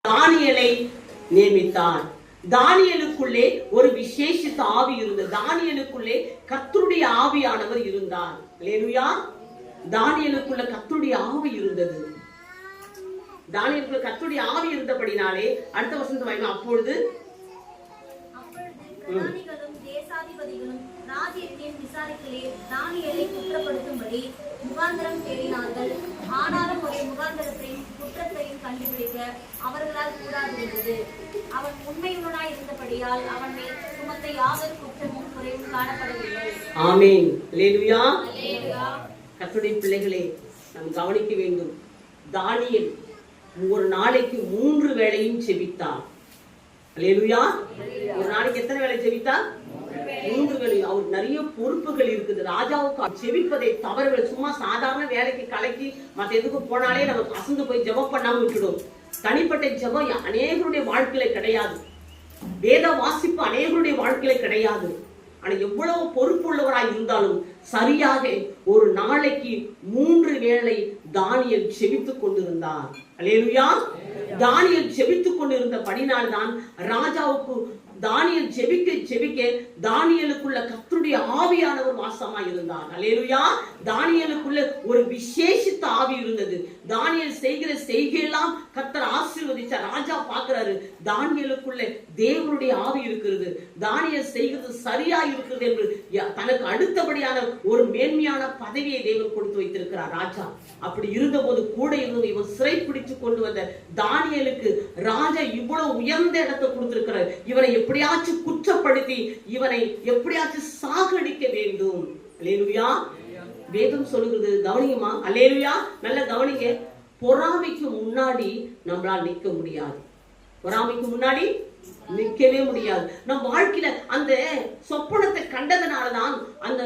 தானியேலை நியமித்தார். தானியேலுக்குள்ளே ஒரு விசேஷித்த ஆவி இருந்தது. தானியேலுக்குள்ளே கர்த்தருடைய ஆவியானவர் இருந்தார். அல்லேலூயா. தானியேலுக்குள்ள கர்த்தருடைய ஆவி இருந்தது. தானியேலுக்குள்ள கர்த்தருடைய ஆவி இருந்தபடினாலே அடுத்த வசனத்தை வாங்க. அப்பொழுது பிரதானிகளும் தேசாதிபதிகளும் ராஜ்யத்தையும் விசாரிக்கலே தானியேலை குற்றப்படுத்தும்படி முகாந்திரம் தேடினார்கள். ஆனாலும் ஒரு முகாந்திரத்தையும் குற்றத்தையும் கண்டுபிடிக்க அவர்களால் கூடாதிருந்தது. அவன் உண்மையுள்ளனாய் இருந்தபடியால் அவன் மேல் சுமத்த யாதொரு குற்றமும் குறைவும் காணப்படவில்லை. ஆமென். அல்லேலூயா. கர்த்தருடைய பிள்ளைகளே, நாம் கவனிக்க வேண்டும். தானியேல் ஒரு நாளைக்கு 3 வேளையும் செபித்தார். அல்லேலூயா. ஒரு நாளைக்கு எத்தனை வேளை செபித்தார்? 3 வேளை. அவர் நிறைய பொறுப்புகள் இருக்குது. ராஜாவுக்கு செபிப்பதை தவறுகள். சும்மா சாதாரண வேலைக்கு கலக்கி மற்ற எதுக்கு போனாலே நமக்கு அசந்து போய் ஜெபம் பண்ணாம விட்டுடும். தனிப்பட்ட ஜெபம் அநேகருடைய வாழ்க்கையில கிடையாது. வேத வாசிப்பு அநேகருடைய வாழ்க்கையில கிடையாது. ஆனா எவ்வளவு பொறுப்புள்ளவராய் இருந்தாலும் சரியாக ஒரு நாளைக்கு 3 வேளை தானியேல் செபித்துக் கொண்டிருந்தார். அல்லேலூயா. தானியேல் செபித்துக் கொண்டிருந்தபடினால் தான் ராஜாவுக்கு தானியேல் ஜெபிக்க தானியேலுக்குள்ள கர்த்தருடைய ஆவியானவர் வாசமா இருந்தார். அல்லேலூயா. தானியேலுக்குள்ள ஒரு விசேஷித்த ஆவி இருந்தது. தானியேல் செய்கிற செய்கையெல்லாம் கர்த்தர் ஆசீர்வதிச்சார். ராஜா பார்க்கிறாரு, தானியேலுக்குள்ள தேவனுடைய ஆவி இருக்கிறது, தானியேல் செய்கிறது சரியா இருக்கிறது என்று தனக்கு அடுத்தபடியான ஒரு மேன்மையான பதவியை தேவன் கொடுத்து வைத்திருக்கிறார் ராஜா. அப்படி இருந்த போது கூட இருந்து இவன் சிறை பிடிச்சு கொண்டு வந்த தானியேலுக்கு ராஜா இவ்வளவு உயர்ந்த இடத்தை கொடுத்திருக்கிறார். இவனை எப்படியாச்சும் குற்றப்படுத்தி இவனை எப்படியாச்சும் சாகடிக்க வேண்டும். அல்லேலூயா. வேதம் சொல்லுகிறது, கவனிங்கம்மா. அல்லேலூயா. நல்ல கவனிங்க. பொறாமைக்கு முன்னாடி நம்மளால் நிற்க முடியாது. பொறாமைக்கு முன்னாடி நிற்கவே முடியாது. நம் வாழ்க்கையில அந்த சொப்பனத்தை கண்டதனாலதான் அந்த